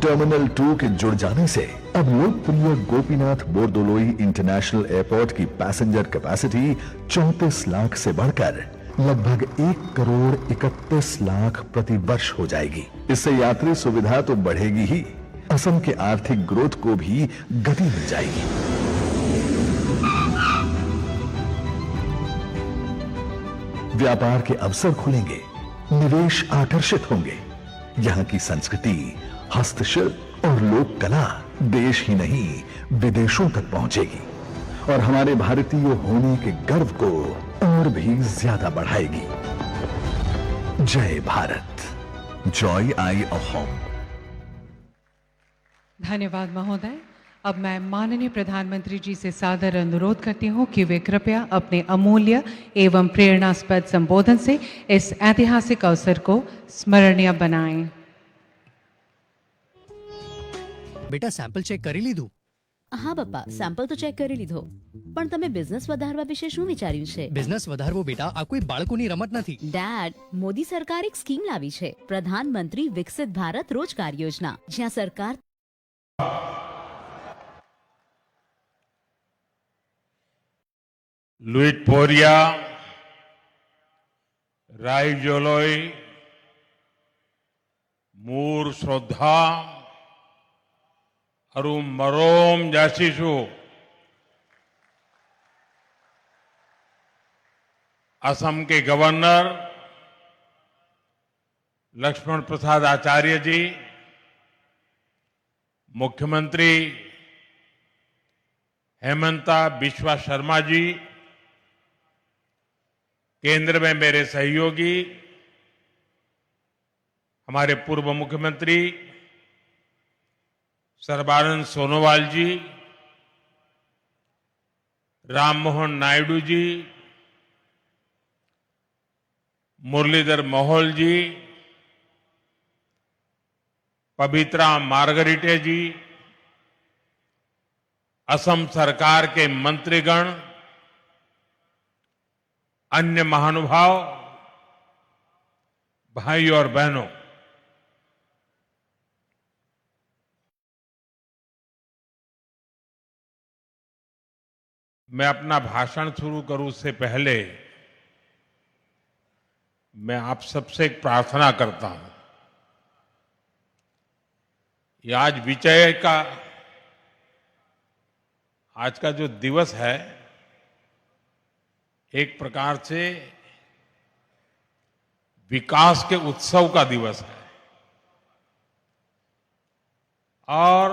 Terminal 2 के जुड़ जाने से अब लोकप्रिय गोपीनाथ बोरदोलोई इंटरनेशनल एयरपोर्ट की पैसेंजर कैपेसिटी 34 लाख से बढ़कर लगभग 1,31,00,000 प्रति वर्ष हो जाएगी। इससे यात्री सुविधा तो बढ़ेगी ही, असम के आर्थिक ग्रोथ को भी गति मिल जाएगी। व्यापार के अवसर खुलेंगे, निवेश आकर्षित होंगे। यहाँ की संस्कृति, हस्तशिल्प और लोक कला देश ही नहीं विदेशों तक पहुंचेगी और हमारे भारतीय होने के गर्व को और भी ज्यादा बढ़ाएगी। जय Bharat, Joy I of home. धन्यवाद महोदय। अब मैं माननीय प्रधानमंत्री जी से सादर अनुरोध करती हूं कि वे कृपया अपने अमूल्य एवं प्रेरणास्पद संबोधन से इस ऐतिहासिक अवसर को स्मरणीय बनाएं। बेटा સેમ્પલ ચેક કરી લીધું? હા પપ્પા, સેમ્પલ તો ચેક કરી લીધો, પણ તમે બિઝનેસ વધારવા વિશે શું વિચાર્યું છે? બિઝનેસ વધારવો બેટા આ કોઈ બાળકોની રમત નથી. ડેડ, મોદી સરકાર એક સ્કીમ લાવી છે, પ્રધાનમંત્રી વિકસિત ભારત રોજગાર યોજના, જ્યાં સરકાર लुइट पोरिया, राय जोलोई, मूर श्रद्धा अरु मरोम जासीसु असम के गवर्नर लक्ष्मण प्रसाद आचार्य जी, मुख्यमंत्री हेमंता बिश्वा शर्मा जी, केंद्र में मेरे सहयोगी हमारे पूर्व मुख्यमंत्री सर्बानंद सोनोवाल जी, राम मोहन नायडू जी, मुरलीधर मोहोल जी, पवित्रा मार्गरीटे जी, असम सरकार के मंत्रीगण, अन्य महानुभाव, भाई और बहनों, मैं अपना भाषण शुरू करूं उससे पहले मैं आप सबसे एक प्रार्थना करता हूं। ये आज विजय का आज का जो दिवस है एक प्रकार से विकास के उत्सव का दिवस है और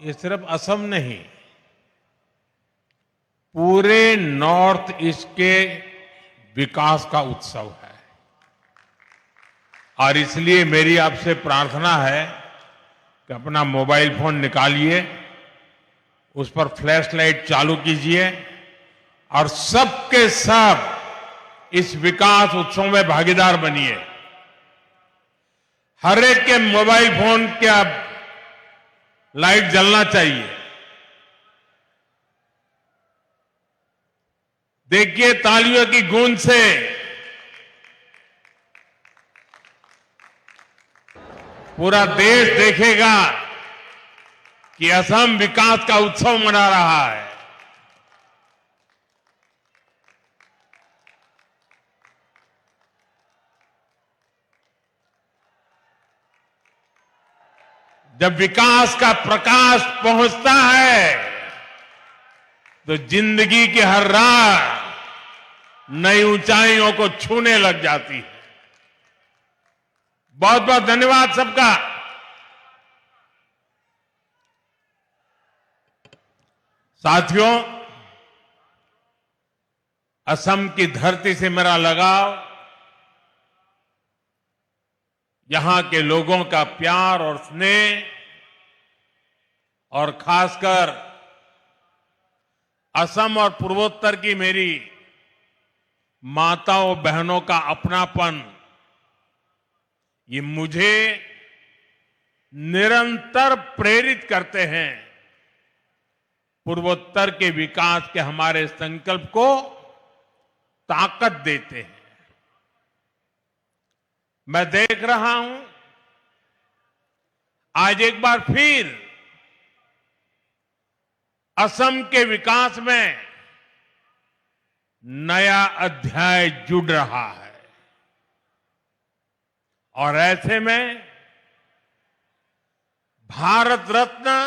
ये सिर्फ असम नहीं, पूरे नॉर्थ ईस्ट के विकास का उत्सव है। और इसलिए मेरी आपसे प्रार्थना है कि अपना मोबाइल फोन निकालिए, उस पर फ्लैश लाइट चालू कीजिए और सबके सब इस विकास उत्सव में भागीदार बनिए। हर एक के मोबाइल फोन का लाइट जलना चाहिए। देखिए तालियों की गूंज से पूरा देश देखेगा कि असम विकास का उत्सव मना रहा है। जब विकास का प्रकाश पहुंचता है तो जिंदगी की हर राह नई ऊंचाइयों को छूने लग जाती है। बहुत बहुत धन्यवाद सबका। साथियों, असम की धरती से मेरा लगाव, यहां के लोगों का प्यार और स्नेह और खासकर असम और पूर्वोत्तर की मेरी माताओं बहनों का अपनापन, ये मुझे निरंतर प्रेरित करते हैं, पूर्वोत्तर के विकास के हमारे संकल्प को ताकत देते हैं। मैं देख रहा हूं आज एक बार फिर असम के विकास में नया अध्याय जुड़ रहा है और ऐसे में भारत रत्न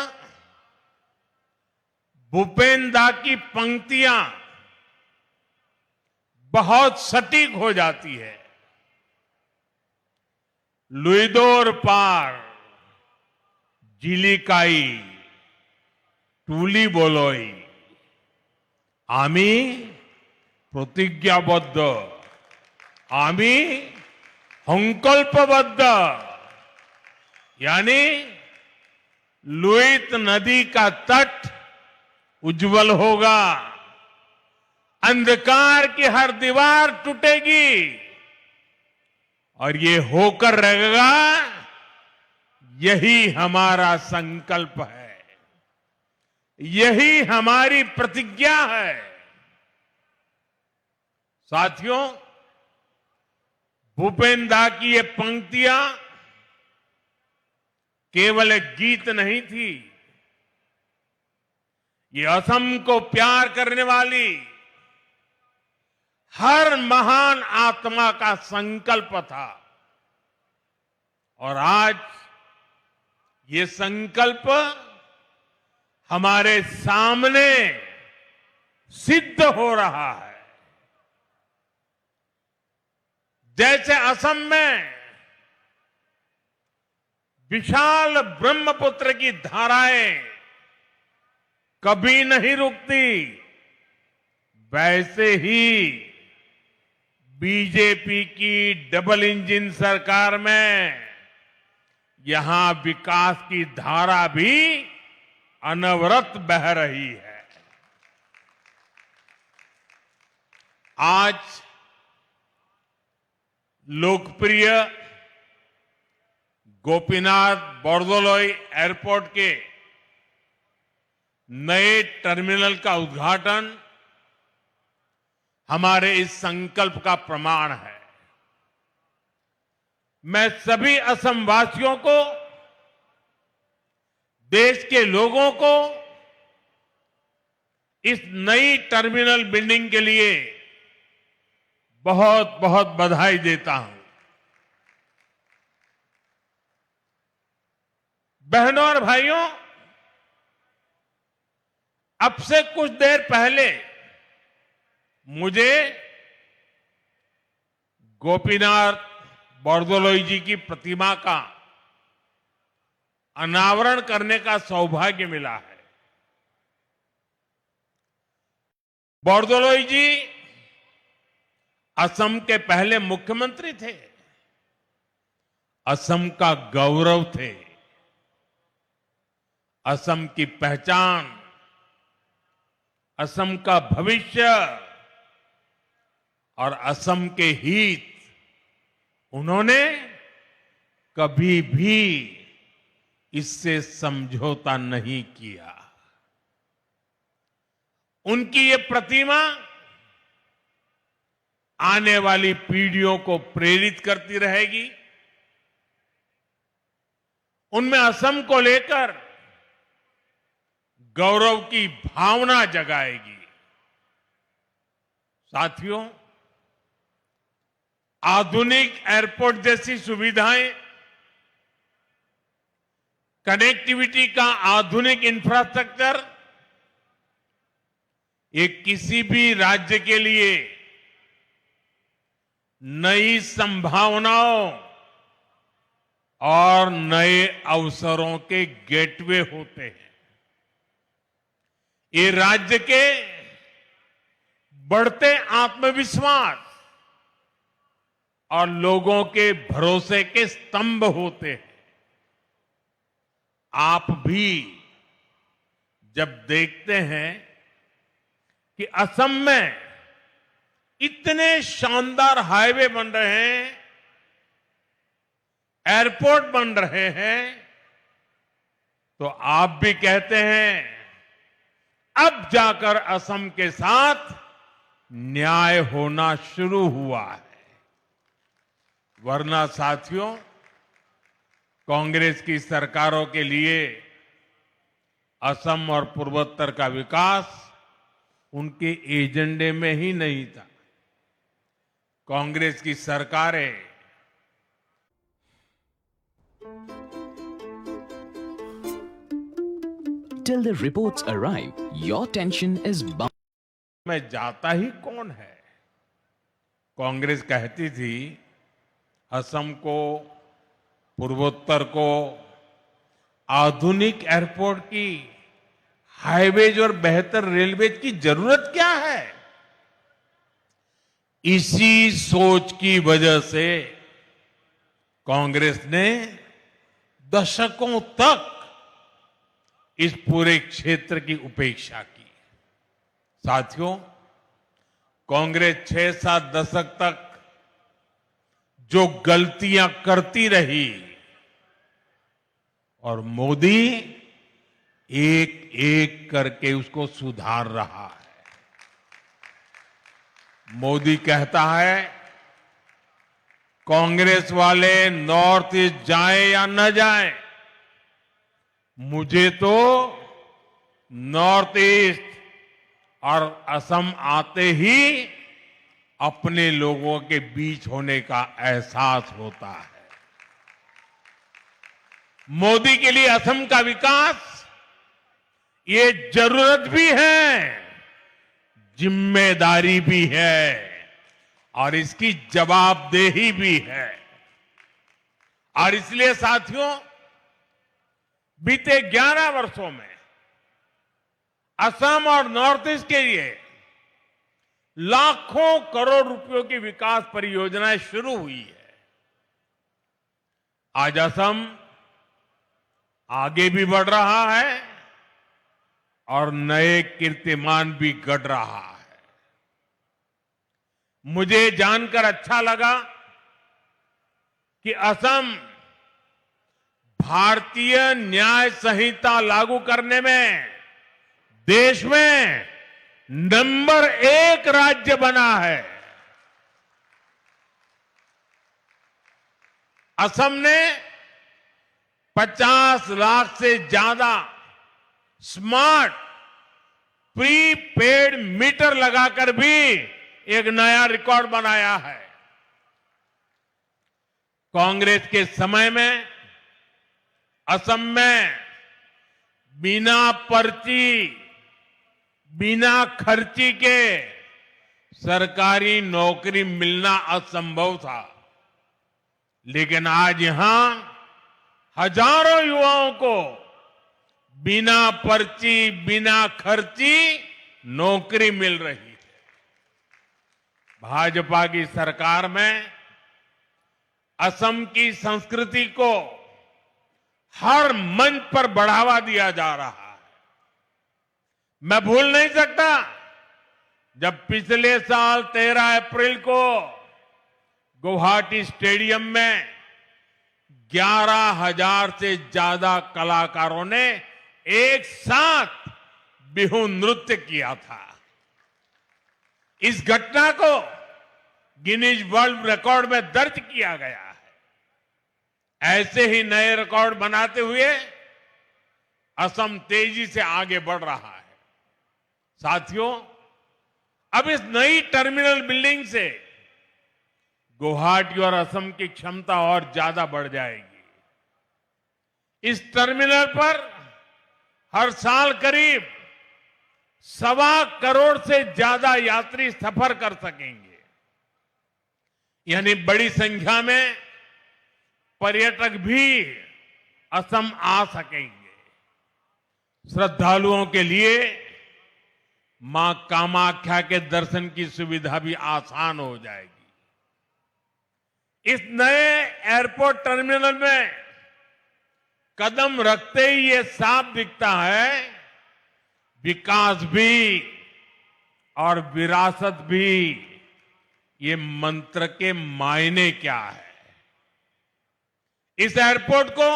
भूपेन दा की पंक्तियां बहुत सटीक हो जाती है। लुइदोर पार जिलिकाई टूली बोलोई आमी प्रतिज्ञाबद्ध आमी संकल्पबद्ध, यानी लुइत नदी का तट उज्जवल होगा, अंधकार की हर दीवार टूटेगी और ये होकर रहेगा। यही हमारा संकल्प है, यही हमारी प्रतिज्ञा है। साथियों, भूपेन दा की ये पंक्तियां केवल एक गीत नहीं थी, ये असम को प्यार करने वाली हर महान आत्मा का संकल्प था। और आज ये संकल्प हमारे सामने सिद्ध हो रहा है। जैसे असम में विशाल ब्रह्मपुत्र की धाराएं कभी नहीं रुकती, वैसे ही बीजेपी की डबल इंजन सरकार में यहां विकास की धारा भी अनवरत बह रही है। आज लोकप्रिय गोपीनाथ बोरदोलोई एयरपोर्ट के नए टर्मिनल का उद्घाटन हमारे इस संकल्प का प्रमाण है। मैं सभी असम वासियों को, देश के लोगों को इस नई टर्मिनल बिल्डिंग के लिए बहुत बहुत बधाई देता हूं। बहनों और भाइयों, अब से कुछ देर पहले मुझे गोपीनाथ बोरदोलोई जी की प्रतिमा का अनावरण करने का सौभाग्य मिला है। बोरदोलोई जी असम के पहले मुख्यमंत्री थे, असम का गौरव थे, असम की पहचान, असम का भविष्य और असम के हित उन्होंने कभी भी इससे समझौता नहीं किया। उनकी ये प्रतिमा आने वाली पीढ़ियों को प्रेरित करती रहेगी, उनमें असम को लेकर गौरव की भावना जगाएगी। साथियों, आधुनिक एयरपोर्ट जैसी सुविधाएं, कनेक्टिविटी का आधुनिक इंफ्रास्ट्रक्चर, ये किसी भी राज्य के लिए नई संभावनाओं और नए अवसरों के गेटवे होते हैं। ये राज्य के बढ़ते आत्मविश्वास और लोगों के भरोसे के स्तंभ होते हैं। आप भी जब देखते हैं कि असम में इतने शानदार हाईवे बन रहे हैं, एयरपोर्ट बन रहे हैं, तो आप भी कहते हैं अब जाकर असम के साथ न्याय होना शुरू हुआ है। वरना साथियों, कांग्रेस की सरकारों के लिए असम और पूर्वोत्तर का विकास उनके एजेंडे में ही नहीं था। कांग्रेस की सरकारें Till the reports arrive, your tension is bound. में जाता ही कौन है? कांग्रेस कहती थी असम को, पूर्वोत्तर को आधुनिक एयरपोर्ट की, हाईवेज और बेहतर रेलवेज की जरूरत क्या है? इसी सोच की वजह से कांग्रेस ने दशकों तक इस पूरे क्षेत्र की उपेक्षा की। साथियों, कांग्रेस 6-7 दशक तक जो गलतियां करती रही और मोदी एक एक करके उसको सुधार रहा है। मोदी कहता है कांग्रेस वाले नॉर्थ ईस्ट जाएं या न जाएं, मुझे तो नॉर्थ ईस्ट और असम आते ही अपने लोगों के बीच होने का एहसास होता है। मोदी के लिए असम का विकास ये जरूरत भी है, जिम्मेदारी भी है और इसकी जवाबदेही भी है। और इसलिए साथियों, बीते 11 वर्षों में असम और नॉर्थ ईस्ट के लिए लाखों करोड़ रुपयों की विकास परियोजनाएं शुरू हुई है। आज असम आगे भी बढ़ रहा है और नए कीर्तिमान भी गढ़ रहा है। मुझे जानकर अच्छा लगा कि असम भारतीय न्याय संहिता लागू करने में देश में नंबर 1 राज्य बना है। असम ने 50 लाख से ज्यादा स्मार्ट प्रीपेड मीटर लगाकर भी एक नया रिकॉर्ड बनाया है। कांग्रेस के समय में असम में बिना पर्ची, बिना खर्ची के सरकारी नौकरी मिलना असंभव था, लेकिन आज यहां हजारों युवाओं को बिना पर्ची, बिना खर्ची नौकरी मिल रही है। भाजपा की सरकार में असम की संस्कृति को हर मंच पर बढ़ावा दिया जा रहा है। मैं भूल नहीं सकता जब पिछले साल 13 अप्रैल को गुवाहाटी स्टेडियम में 11,000 से ज्यादा कलाकारों ने एक साथ बिहू नृत्य किया था। इस घटना को गिनीज वर्ल्ड रिकॉर्ड में दर्ज किया गया है। ऐसे ही नए रिकॉर्ड बनाते हुए असम तेजी से आगे बढ़ रहा है। साथियों, अब इस नई टर्मिनल बिल्डिंग से गुवाहाटी और असम की क्षमता और ज्यादा बढ़ जाएगी। इस टर्मिनल पर हर साल करीब 1.25 करोड़ से ज्यादा यात्री सफर कर सकेंगे, यानी बड़ी संख्या में पर्यटक भी असम आ सकेंगे। श्रद्धालुओं के लिए मां कामाख्या के दर्शन की सुविधा भी आसान हो जाएगी। इस नए एयरपोर्ट टर्मिनल में कदम रखते ही ये साफ दिखता है, विकास भी और विरासत भी, ये मंत्र के मायने क्या है। इस एयरपोर्ट को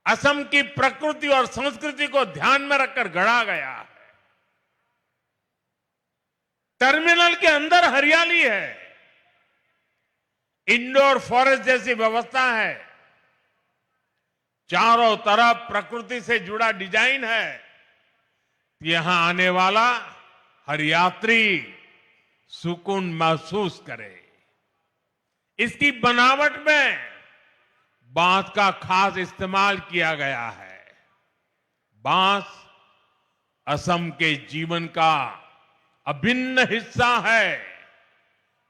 असम की प्रकृति और संस्कृति को ध्यान में रखकर गढ़ा गया है। टर्मिनल के अंदर हरियाली है, इंडोर फॉरेस्ट जैसी व्यवस्था है, चारों तरफ प्रकृति से जुड़ा डिजाइन है। यहां आने वाला हर यात्री सुकून महसूस करे। इसकी बनावट में बांस का खास इस्तेमाल किया गया है। बांस असम के जीवन का अभिन्न हिस्सा है।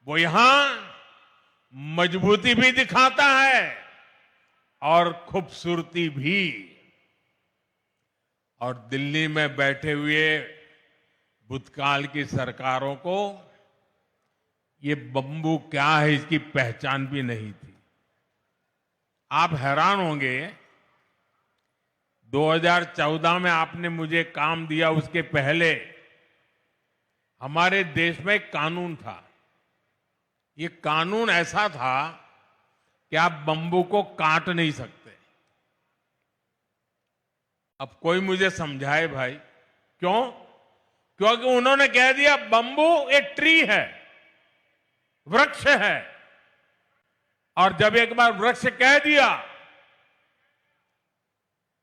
वो यहां मजबूती भी दिखाता है और खूबसूरती भी। और दिल्ली में बैठे हुए भूतकाल की सरकारों को ये बंबू क्या है इसकी पहचान भी नहीं थी। आप हैरान होंगे, 2014 में आपने मुझे काम दिया, उसके पहले हमारे देश में एक कानून था। ये कानून ऐसा था कि आप बंबू को काट नहीं सकते। अब कोई मुझे समझाए भाई, क्यों? क्योंकि उन्होंने कह दिया बंबू एक ट्री है, वृक्ष है। और जब एक बार वृक्ष कह दिया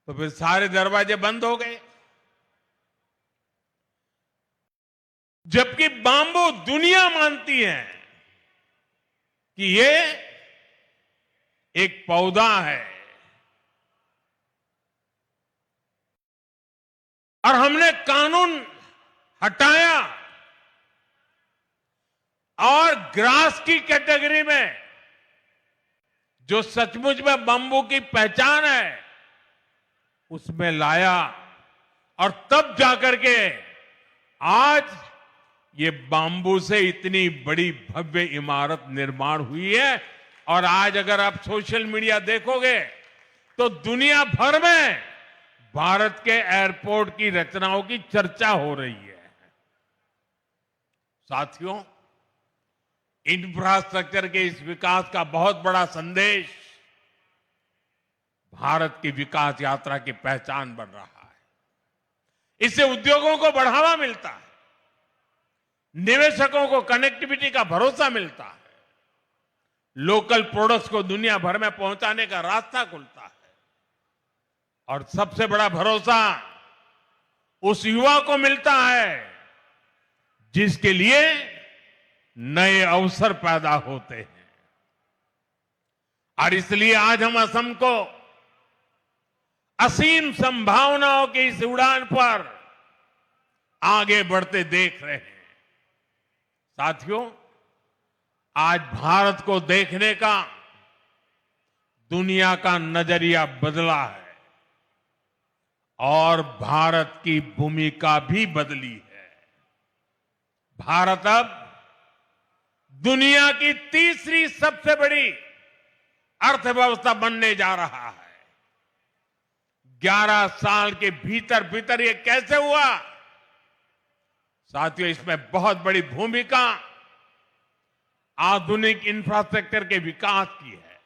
तो फिर सारे दरवाजे बंद हो गए। जबकि बांबू दुनिया मानती है कि ये एक पौधा है। और हमने कानून हटाया और ग्रास की कैटेगरी में जो सचमुच में बंबू की पहचान है उसमें लाया। और तब जाकर के आज ये बांबू से इतनी बड़ी भव्य इमारत निर्माण हुई है। और आज अगर आप सोशल मीडिया देखोगे तो दुनिया भर में भारत के एयरपोर्ट की रचनाओं की चर्चा हो रही है। साथियों, इंफ्रास्ट्रक्चर के इस विकास का बहुत बड़ा संदेश भारत की विकास यात्रा की पहचान बन रहा है। इससे उद्योगों को बढ़ावा मिलता है, निवेशकों को कनेक्टिविटी का भरोसा मिलता है, लोकल प्रोडक्ट्स को दुनिया भर में पहुंचाने का रास्ता खुलता है। और सबसे बड़ा भरोसा उस युवा को मिलता है जिसके लिए नए अवसर पैदा होते हैं। और इसलिए आज हम असम को असीम संभावनाओं की इस उड़ान पर आगे बढ़ते देख रहे हैं। साथियों, आज भारत को देखने का दुनिया का नजरिया बदला है और भारत की भूमिका भी बदली है। भारत अब दुनिया की तीसरी सबसे बड़ी अर्थव्यवस्था बनने जा रहा है। 11 साल के भीतर भीतर ये कैसे हुआ? साथियों, इसमें बहुत बड़ी भूमिका आधुनिक इंफ्रास्ट्रक्चर के विकास की है।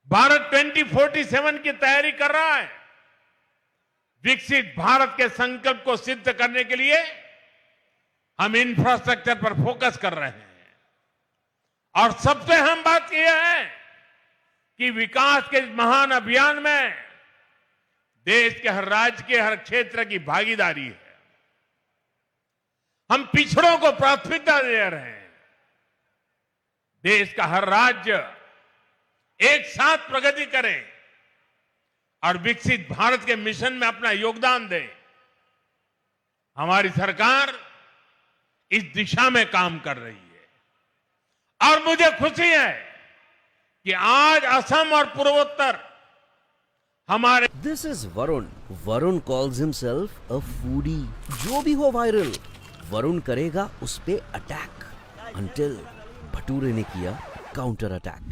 भारत 2047 की तैयारी कर रहा है। विकसित भारत के संकल्प को सिद्ध करने के लिए हम इंफ्रास्ट्रक्चर पर फोकस कर रहे हैं। और सबसे अहम बात यह है कि विकास के इस महान अभियान में देश के हर राज्य के हर क्षेत्र की भागीदारी है। हम पिछड़ों को प्राथमिकता दे रहे हैं। देश का हर राज्य एक साथ प्रगति करे और विकसित भारत के मिशन में अपना योगदान दे। हमारी सरकार इस दिशा में काम कर रही है और मुझे खुशी है कि आज असम और पूर्वोत्तर हमारे This is Varun. Varun calls himself a foodie. जो भी हो वायरल, वरुण करेगा उस पे अटैक until भटूरे ने किया counter attack.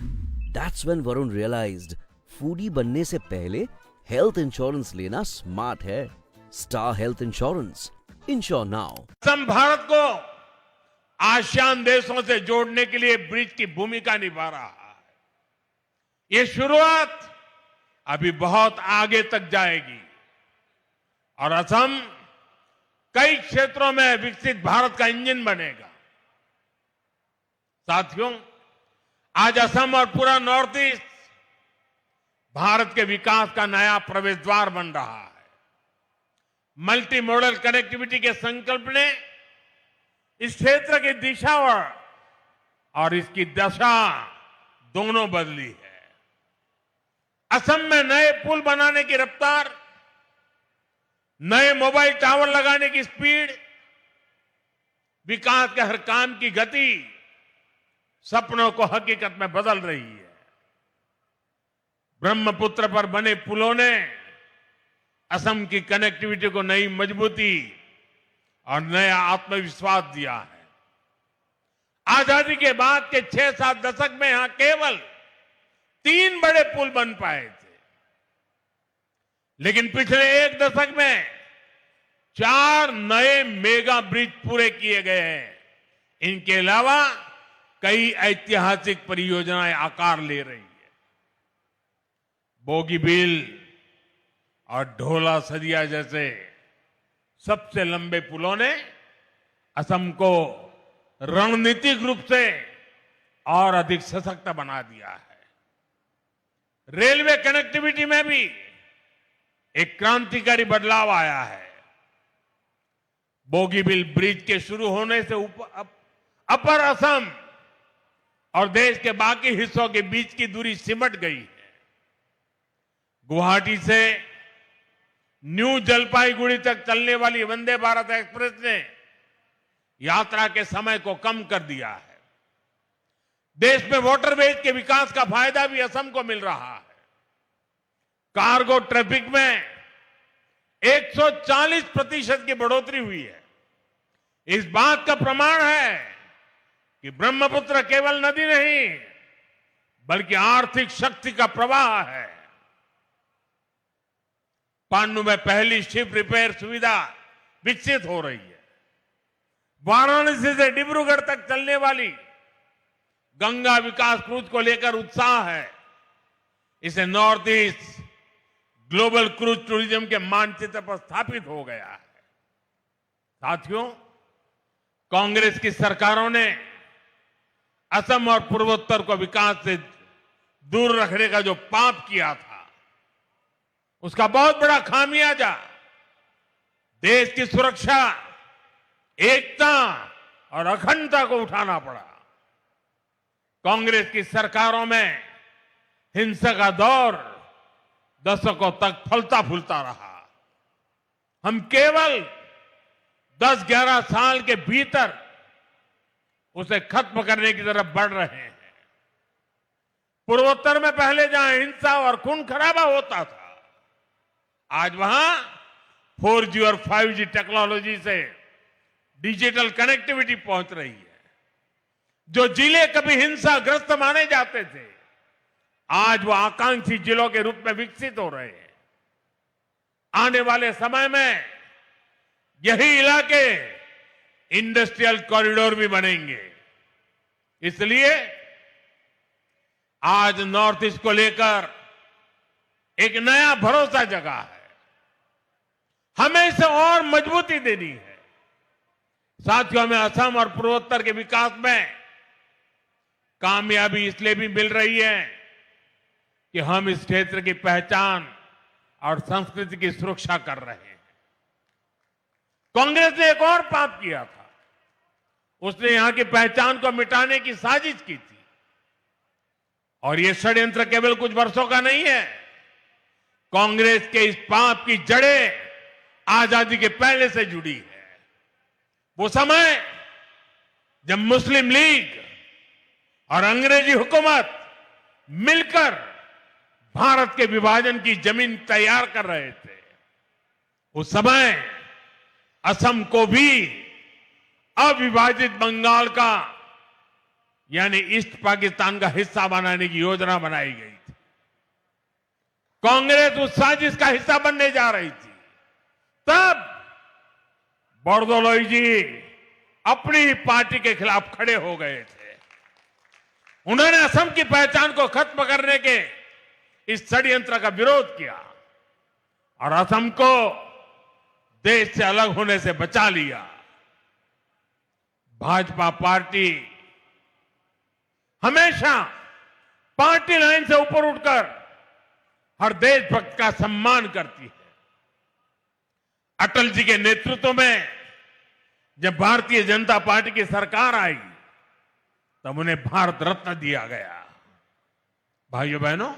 That's when Varun realized foodie बनने से पहले हेल्थ इंश्योरेंस लेना स्मार्ट है। Star health insurance, ensure now. Assam Bharat को आसियान देशों से जोड़ने के लिए ब्रिज की भूमिका निभा रहा है। ये शुरुआत अभी बहुत आगे तक जाएगी और असम कई क्षेत्रों में विकसित भारत का इंजन बनेगा। साथियों, आज असम और पूरा नॉर्थ ईस्ट भारत के विकास का नया प्रवेश द्वार बन रहा है। मल्टी मॉडल कनेक्टिविटी के संकल्प ने इस क्षेत्र की दिशा और इसकी दशा दोनों बदली है। असम में नए पुल बनाने की रफ्तार, नए मोबाइल टावर लगाने की स्पीड, विकास के हर काम की गति सपनों को हकीकत में बदल रही है। ब्रह्मपुत्र पर बने पुलों ने असम की कनेक्टिविटी को नई मजबूती और नया आत्मविश्वास दिया है। आजादी के बाद के 6-7 दशक में यहां केवल 3 बड़े पुल बन पाए थे, लेकिन पिछले 1 दशक में 4 नए मेगा ब्रिज पूरे किए गए हैं। इनके अलावा कई ऐतिहासिक परियोजनाएं आकार ले रही है। बोगीबील और ढोला सदिया जैसे सबसे लंबे पुलों ने असम को रणनीतिक रूप से और अधिक सशक्त बना दिया है। रेलवे कनेक्टिविटी में भी एक क्रांतिकारी बदलाव आया है। बोगीबील ब्रिज के शुरू होने से अपर असम और देश के बाकी हिस्सों के बीच की दूरी सिमट गई है। गुवाहाटी से न्यू जलपाईगुड़ी तक चलने वाली वंदे भारत एक्सप्रेस ने यात्रा के समय को कम कर दिया है। देश में वाटरवेज के विकास का फायदा भी असम को मिल रहा है। कार्गो ट्रैफिक में 140% की बढ़ोतरी हुई है। इस बात का प्रमाण है कि ब्रह्मपुत्र केवल नदी नहीं, बल्कि आर्थिक शक्ति का प्रवाह है। पांडु में पहली शिप रिपेयर सुविधा विकसित हो रही है। वाराणसी से डिब्रूगढ़ तक चलने वाली गंगा विकास क्रूज को लेकर उत्साह है। इसे north east global cruise tourism के मानचित्र पर स्थापित हो गया है। साथियों, कांग्रेस की सरकारों ने असम और पूर्वोत्तर को विकास से दूर रखने का जो पाप किया था, उसका बहुत बड़ा खामियाजा देश की सुरक्षा, एकता और अखंडता को उठाना पड़ा। कांग्रेस की सरकारों में हिंसा का दौर दशकों तक फलता फूलता रहा। हम केवल 10-11 साल के भीतर उसे खत्म करने की तरफ बढ़ रहे हैं। पूर्वोत्तर में पहले जहां हिंसा और खून खराबा होता था, आज वहां 4G और 5G टेक्नोलॉजी से डिजिटल कनेक्टिविटी पहुंच रही है। जो जिले कभी हिंसाग्रस्त माने जाते थे, आज वो आकांक्षी जिलों के रूप में विकसित हो रहे हैं। आने वाले समय में यही इलाके इंडस्ट्रियल कॉरिडोर भी बनेंगे। इसलिए आज नॉर्थ ईस्ट को लेकर एक नया भरोसा जगा है। हमें इसे और मजबूती देनी है। साथियों, हमें असम और पूर्वोत्तर के विकास में कामयाबी इसलिए भी मिल रही है कि हम इस क्षेत्र की पहचान और संस्कृति की सुरक्षा कर रहे हैं। कांग्रेस ने एक और पाप किया था। उसने यहां की पहचान को मिटाने की साजिश की थी। और यह षड्यंत्र केवल कुछ वर्षों का नहीं है। कांग्रेस के इस पाप की जड़ें आजादी के पहले से जुड़ी है। वो समय जब मुस्लिम लीग और अंग्रेजी हुकूमत मिलकर भारत के विभाजन की जमीन तैयार कर रहे थे, उस समय असम को भी अविभाजित बंगाल का यानी ईस्ट पाकिस्तान का हिस्सा बनाने की योजना बनाई गई थी। कांग्रेस उस साजिश का हिस्सा बनने जा रही थी। तब बोरदोलोई जी अपनी ही पार्टी के खिलाफ खड़े हो गए थे। उन्होंने असम की पहचान को खत्म करने के इस षड्यंत्र का विरोध किया और असम को देश से अलग होने से बचा लिया। भाजपा पार्टी हमेशा पार्टी लाइन से ऊपर उठकर हर देशभक्त का सम्मान करती है। अटल जी के नेतृत्व में जब भारतीय जनता पार्टी की सरकार आई तब उन्हें भारत रत्न दिया गया। भाइयों बहनों,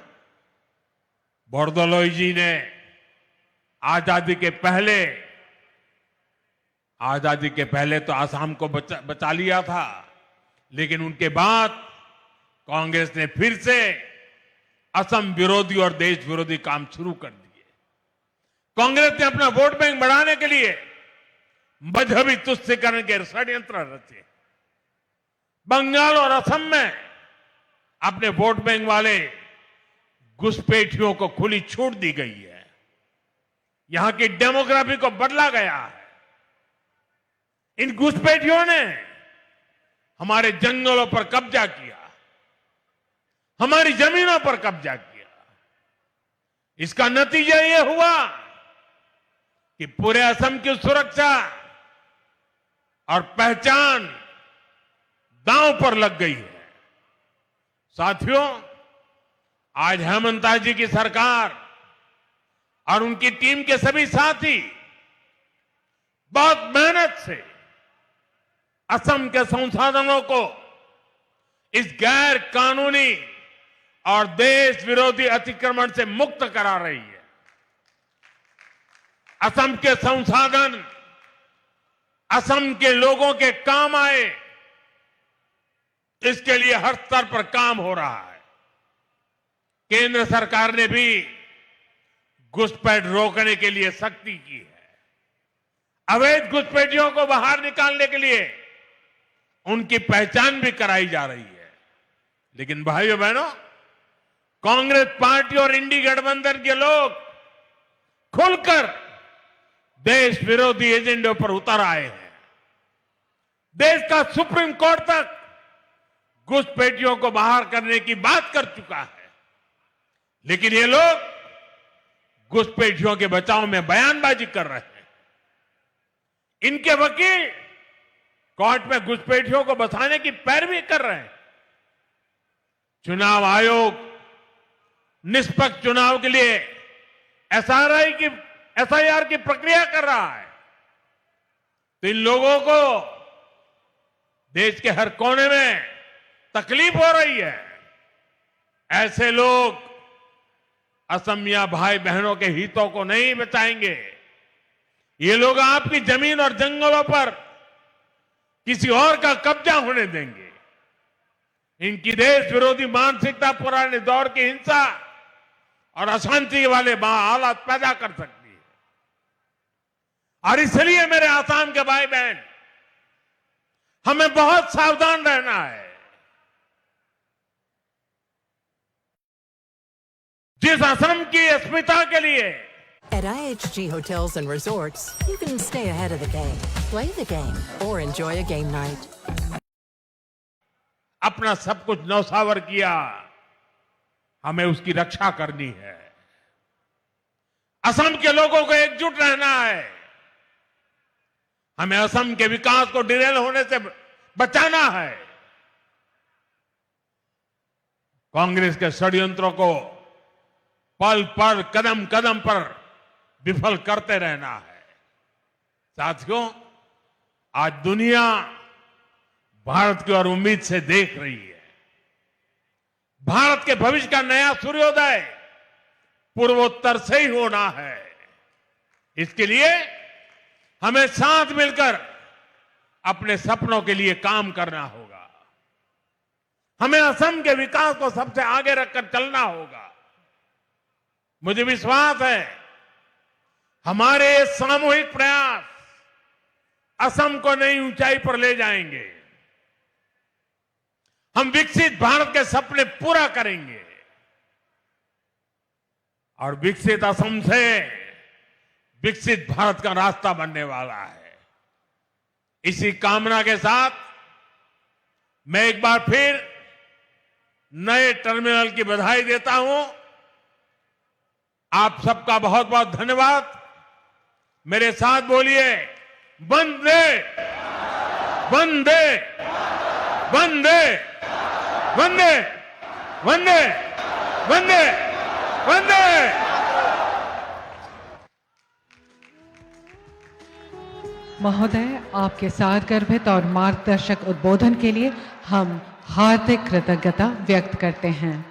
बोरदोलोई जी ने आजादी के पहले तो आसाम को बचा लिया था, लेकिन उनके बाद कांग्रेस ने फिर से असम विरोधी और देश विरोधी काम शुरू कर दिए। कांग्रेस ने अपना वोट बैंक बढ़ाने के लिए मजहबी तुष्टीकरण के षड्यंत्र रचे। बंगाल और असम में अपने वोट बैंक वाले घुसपैठियों को खुली छूट दी गई है। यहां की डेमोग्राफी को बदला गया है। इन घुसपैठियों ने हमारे जंगलों पर कब्जा किया, हमारी जमीनों पर कब्जा किया। इसका नतीजा यह हुआ कि पूरे असम की सुरक्षा और पहचान दांव पर लग गई है। साथियों, आज हेमंता जी की सरकार और उनकी टीम के सभी साथी बहुत मेहनत से असम के संसाधनों को इस गैर कानूनी और देश विरोधी अतिक्रमण से मुक्त करा रही है। असम के संसाधन असम के लोगों के काम आए, इसके लिए हर स्तर पर काम हो रहा है। केंद्र सरकार ने भी घुसपैठ रोकने के लिए सख्ती की है। अवैध घुसपैठियों को बाहर निकालने के लिए उनकी पहचान भी कराई जा रही है। लेकिन भाइयों बहनों, कांग्रेस पार्टी और इंडी गठबंधन के लोग खुलकर देश विरोधी एजेंडों पर उतर आए हैं। देश का सुप्रीम कोर्ट तक घुसपैठियों को बाहर करने की बात कर चुका है, लेकिन ये लोग घुसपैठियों के बचाव में बयानबाजी कर रहे हैं। इनके वकील कोर्ट में घुसपैठियों को बचाने की पैरवी कर रहे हैं। चुनाव आयोग निष्पक्ष चुनाव के लिए एसआईआर की प्रक्रिया कर रहा है, तो इन लोगों को देश के हर कोने में तकलीफ हो रही है। ऐसे लोग असमिया भाई बहनों के हितों को नहीं बचाएंगे। ये लोग आपकी जमीन और जंगलों पर किसी और का कब्जा होने देंगे। इनकी देश विरोधी मानसिकता पुराने दौर की हिंसा और अशांति वाले हालात पैदा कर सकती है। और इसलिए मेरे आसाम के भाई बहन, हमें बहुत सावधान रहना है। जिस असम की अस्मिता के लिए At IHG Hotels and Resorts, you can stay ahead of the game, play the game, or enjoy a game night. अपना सब कुछ न्यौछावर किया, हमें उसकी रक्षा करनी है। असम के लोगों को एकजुट रहना है। हमें असम के विकास को डिरेल होने से बचाना है। कांग्रेस के षड्यंत्रों को पल पल कदम कदम पर विफल करते रहना है। साथियों, आज दुनिया भारत की ओर उम्मीद से देख रही है। भारत के भविष्य का नया सूर्योदय पूर्वोत्तर से ही होना है। इसके लिए हमें साथ मिलकर अपने सपनों के लिए काम करना होगा। हमें असम के विकास को सबसे आगे रखकर चलना होगा। मुझे विश्वास है हमारे सामूहिक प्रयास असम को नई ऊंचाई पर ले जाएंगे। हम विकसित भारत के सपने पूरा करेंगे और विकसित असम से विकसित भारत का रास्ता बनने वाला है। इसी कामना के साथ मैं एक बार फिर नए टर्मिनल की बधाई देता हूं। आप सबका बहुत बहुत धन्यवाद। मेरे साथ बोलिए, वंदे वंदे वंदे वंदे वंदे वंदे वंदे। महोदय, आपके साथ गर्भित और मार्गदर्शक उद्बोधन के लिए हम हार्दिक कृतज्ञता व्यक्त करते हैं।